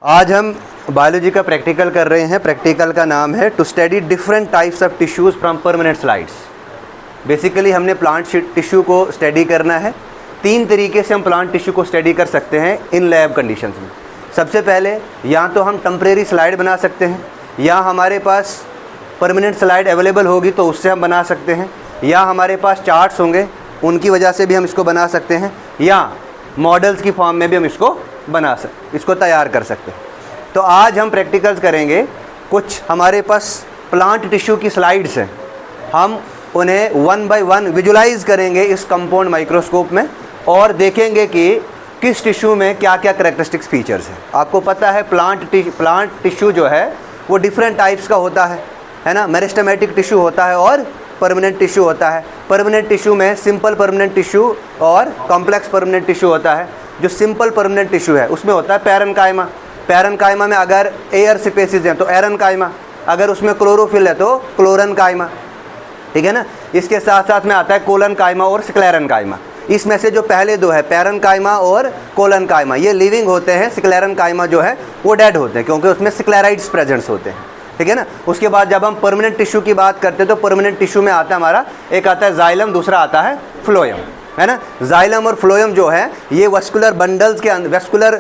आज हम बायोलॉजी का प्रैक्टिकल कर रहे हैं। प्रैक्टिकल का नाम है to study different types of tissues from permanent slides. Basically हमने प्लांट टिश्यू को स्टडी करना है। 3 तरीके से हम प्लांट टिश्यू को स्टडी कर सकते हैं इन लैब कंडीशंस में। सबसे पहले या तो हम टेम्परेरी स्लाइड बना सकते हैं, या हमारे पास परमानेंट स्लाइड अवेलेबल होगी तो उससे हम बना सकते हैं, या हमारे पास चार्ट्स होंगे उनकी वजह से भी हम इसको बना सकते हैं, या मॉडल्स की फॉर्म में भी हम इसको तैयार कर सकते हैं। तो आज हम प्रैक्टिकल्स करेंगे। कुछ हमारे पास प्लांट टिश्यू की स्लाइड्स हैं, हम उन्हें 1 बाय 1 विजुलाइज करेंगे इस कंपाउंड माइक्रोस्कोप में और देखेंगे कि किस टिश्यू में क्या क्या करैक्टरिस्टिक्स फीचर्स हैं। आपको पता है प्लांट टिश्यू जो है वो डिफरेंट टाइप्स का होता है ना। मेरिस्टेमेटिक टिश्यू होता है और परमानेंट टिश्यू होता है। परमानेंट टिश्यू में सिंपल परमानेंट टिश्यू और कॉम्प्लेक्स परमानेंट टिश्यू होता है। जो सिंपल परमानेंट टिश्यू है उसमें होता है पैरेन्काइमा। पैरेन्काइमा में अगर एयर स्पेसिस हैं तो एरेन्काइमा, अगर उसमें क्लोरोफिल है तो क्लोरेन्काइमा, ठीक है ना। इसके साथ साथ में आता है कोलेन्काइमा और स्क्लेरेन्काइमा। इसमें से जो पहले दो है पैरेन्काइमा और कोलेन्काइमा, ये लिविंग होते हैं। स्क्लेरेन्काइमा जो है वो डेड होते हैं क्योंकि उसमें स्क्लेराइड्स प्रेजेंट्स होते हैं, ठीक है ना। उसके बाद जब हम परमानेंट टिश्यू की बात करते हैं तो परमानेंट टिश्यू में आता है हमारा, एक आता है जाइलम, दूसरा आता है फ्लोएम, है ना। जाइलम और फ्लोएम जो है ये वेस्कुलर बंडल्स के वेस्कुलर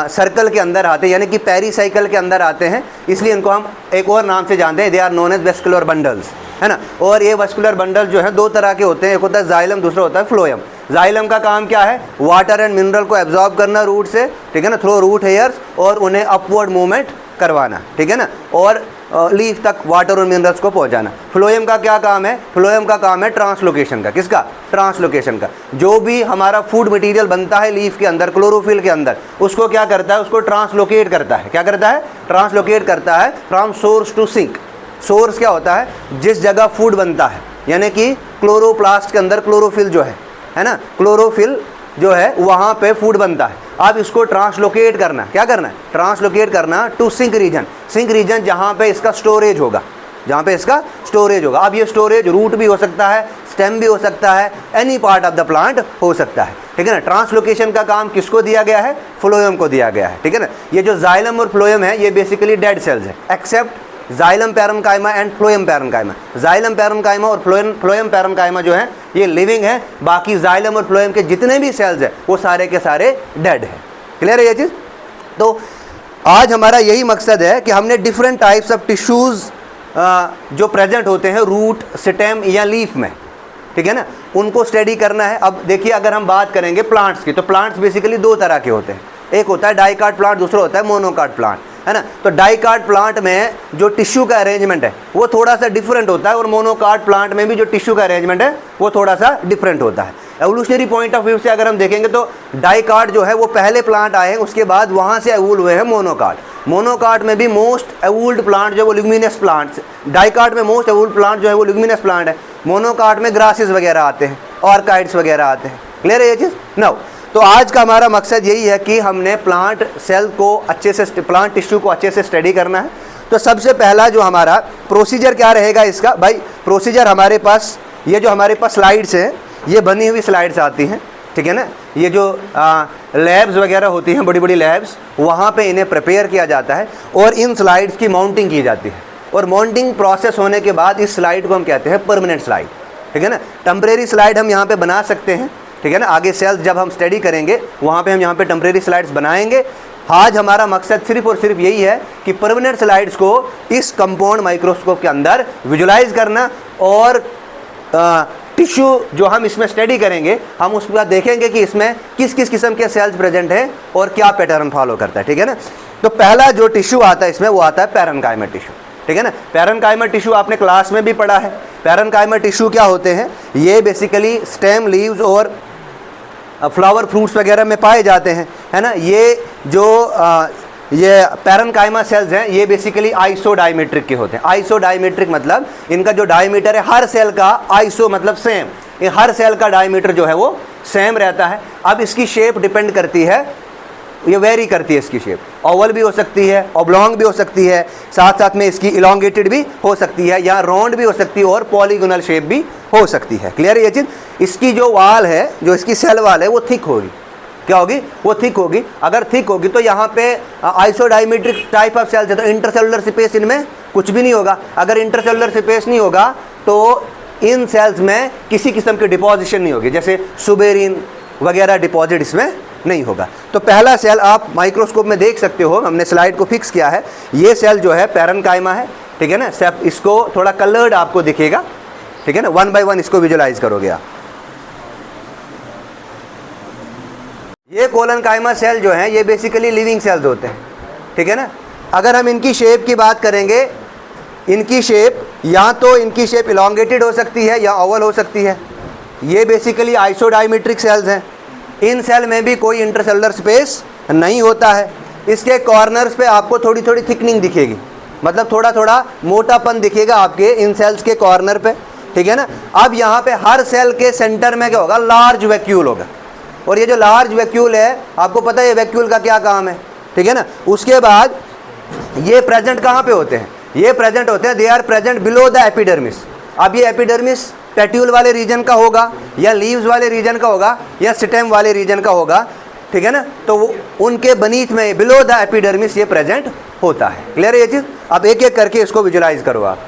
सर्कल के अंदर आते हैं, यानी कि पेरीसाइकिल के अंदर आते हैं, इसलिए इनको हम एक और नाम से जानते हैं, they are known as vascular bundles, है ना। और ये वेस्कुलर बंडल जो है 2 तरह के होते हैं, एक होता है जाइलम, दूसरा होता है फ्लोएम। जाइलम का काम क्या है? वाटर एंड मिनरल को एब्जॉर्ब करना रूट से, ठीक है ना, थ्रू रूट हेयर्स, और उन्हें अपवर्ड मूवमेंट करवाना, ठीक है ना, और लीफ तक वाटर और मिनरल्स को पहुंचाना। फ्लोएम का क्या काम है? फ्लोएम का काम है ट्रांसलोकेशन का। किसका? ट्रांसलोकेशन का। जो भी हमारा फूड मटेरियल बनता है लीफ के अंदर, क्लोरोफिल के अंदर, उसको क्या करता है? उसको ट्रांसलोकेट करता है। क्या करता है? ट्रांसलोकेट करता है from source to sink. Source क्या होता है? जिस जगह फूड बनता है, यानी कि क्लोरोप्लास्ट के अंदर क्लोरोफिल जो है ना, क्लोरोफिल जो है वहाँ पे फूड बनता है। अब इसको ट्रांसलोकेट करना, क्या करना है? ट्रांसलोकेट करना to sink region. Sink region जहाँ पे इसका स्टोरेज होगा, जहाँ पे इसका स्टोरेज होगा। अब ये स्टोरेज रूट भी हो सकता है, स्टेम भी हो सकता है, any part of the plant हो सकता है, ठीक है ना। ट्रांसलोकेशन का काम किसको दिया गया है? फ्लोएम को दिया गया है, ठीक है ना। ये जो जाइलम और फ्लोएम है ये बेसिकली डेड सेल्स है, except xylem parenchyma and phloem parenchyma. Xylem parenchyma और फ्लोएम पैरेन्काइमा जो है ये लिविंग है। बाकी जाइलम और फ्लोएम के जितने भी सेल्स हैं वो सारे के सारे डेड है। क्लियर है ये चीज़? तो आज हमारा यही मकसद है कि हमने डिफरेंट टाइप्स ऑफ टिश्यूज़ जो प्रेजेंट होते हैं रूट, स्टेम या लीफ में, ठीक है ना, उनको स्टडी करना है। अब देखिए, अगर हम बात करेंगे प्लांट्स की, तो प्लांट्स बेसिकली 2 तरह के होते हैं। एक होता है डाइकाट प्लांट, दूसरा होता है मोनोकाट प्लांट, है ना। तो डाइकाट प्लांट में जो टिश्यू का अरेंजमेंट है वो थोड़ा सा डिफरेंट होता है, और मोनोकाट प्लांट में भी जो टिश्यू का अरेंजमेंट है वो थोड़ा सा डिफरेंट होता है। एवोल्यूशनरी पॉइंट ऑफ व्यू से अगर हम देखेंगे तो डाइकाट जो है वो पहले प्लांट आए हैं, उसके बाद वहाँ से एवोल्व हुए हैं मोनोकाट। मोनोकाट में भी मोस्ट एवोल्ड प्लांट जो है वो ल्यूमिनस प्लांट्स। डाइकाट में मोस्ट एवोल्ड प्लांट जो है वो ल्यूमिनस प्लांट है। मोनोकाट में ग्रासेस वगैरह आते हैं, ऑर्काइड्स वगैरह आते हैं। क्लियर है ये चीज़? नाउ तो आज का हमारा मकसद यही है कि हमने प्लांट सेल को अच्छे से, प्लांट टिश्यू को अच्छे से स्टडी करना है। तो सबसे पहला जो हमारा प्रोसीजर क्या रहेगा इसका? भाई प्रोसीजर हमारे पास, ये जो हमारे पास स्लाइड्स हैं ये बनी हुई स्लाइड्स आती हैं, ठीक है ना। ये जो लैब्स वगैरह होती हैं, बड़ी बड़ी लैब्स, वहाँ पे इन्हें प्रिपेयर किया जाता है और इन स्लाइड्स की माउंटिंग की जाती है। और माउंटिंग प्रोसेस होने के बाद इस स्लाइड को हम कहते हैं परमानेंट स्लाइड, ठीक है ना। टेम्परेरी स्लाइड हम यहाँ पे बना सकते हैं, ठीक है ना। आगे सेल्स जब हम स्टडी करेंगे वहाँ पे हम यहाँ पे टेम्परेरी स्लाइड्स बनाएंगे। आज हमारा मकसद सिर्फ और सिर्फ यही है कि परमानेंट स्लाइड्स को इस कंपाउंड माइक्रोस्कोप के अंदर विजुलाइज करना, और टिश्यू जो हम इसमें स्टडी करेंगे हम उस पर देखेंगे कि इसमें किस किस किस्म के सेल्स प्रेजेंट हैं और क्या पैटर्न फॉलो करता है, ठीक है ना। तो पहला जो टिश्यू आता है इसमें वो आता है पैरेन्काइमा टिश्यू, ठीक है ना। पैरेन्काइमा टिश्यू आपने क्लास में भी पढ़ा है। पैरेन्काइमा टिश्यू क्या होते हैं? ये बेसिकली स्टेम, लीव्स और फ्लावर, फ्रूट्स वगैरह में पाए जाते हैं, है ना। ये जो ये पैरेन्काइमा सेल्स हैं ये बेसिकली आइसोडायमेट्रिक के होते हैं। आइसोडायमेट्रिक मतलब इनका जो डायमीटर है हर सेल का, आइसो मतलब सेम, हर सेल का डायमीटर जो है वो सेम रहता है। अब इसकी शेप डिपेंड करती है, ये वेरी करती है इसकी शेप, ओवल भी हो सकती है, ऑब्लॉन्ग भी हो सकती है, साथ साथ में इसकी इलोंगेटेड भी हो सकती है, या राउंड भी हो सकती है, और पॉलीगोनल शेप भी हो सकती है। क्लियर है ये चीज़? इसकी जो वाल है, जो इसकी सेल वाल है वो थिक होगी, क्या होगी, वो थिक होगी। अगर थिक होगी तो यहाँ पे आइसोडायमीट्रिक टाइप ऑफ सेल्स है, तो इंटरसेलुलर स्पेस इनमें कुछ भी नहीं होगा। अगर इंटरसेलुलर स्पेस नहीं होगा तो इन सेल्स में किसी किस्म की डिपॉजिशन नहीं होगी, जैसे सुबेरिन वगैरह डिपॉजिट इसमें नहीं होगा। तो पहला सेल आप माइक्रोस्कोप में देख सकते हो, हमने स्लाइड को फिक्स किया है। ये सेल जो है पैरेन्काइमा है, ठीक है ना। सब इसको थोड़ा कलर्ड आपको दिखेगा, ठीक है ना। 1 बाय 1 इसको विजुलाइज करोगे आप। ये कोलनकाइमा सेल जो है ये बेसिकली लिविंग सेल्स होते हैं, ठीक है ना। अगर हम इनकी शेप की बात करेंगे, इनकी शेप या तो इनकी शेप इलोंगेटेड हो सकती है या ओवल हो सकती है। ये बेसिकली आइसोडायमीट्रिक सेल्स हैं। इन सेल में भी कोई इंटरसेलुलर स्पेस नहीं होता है। इसके कॉर्नर्स पे आपको थोड़ी थोड़ी थिकनिंग दिखेगी, मतलब थोड़ा थोड़ा मोटापन दिखेगा आपके इन सेल्स के कॉर्नर पे, ठीक है ना। अब यहाँ पे हर सेल के सेंटर में क्या होगा, लार्ज वैक्यूल होगा। और ये जो लार्ज वैक्यूल है, आपको पता है ये वैक्यूल का क्या काम है, ठीक है ना। उसके बाद ये प्रेजेंट कहाँ पे होते हैं, ये प्रेजेंट होते हैं, they are present below the epidermis. अब ये एपिडर्मिस पेट्यूल वाले रीजन का होगा या लीव्स वाले रीजन का होगा या स्टेम वाले रीजन का होगा, ठीक है ना। तो उनके बनीथ में बिलो द एपिडर्मिस ये प्रेजेंट होता है। क्लियर है ये चीज़। अब एक एक करके इसको विजुलाइज करो आप।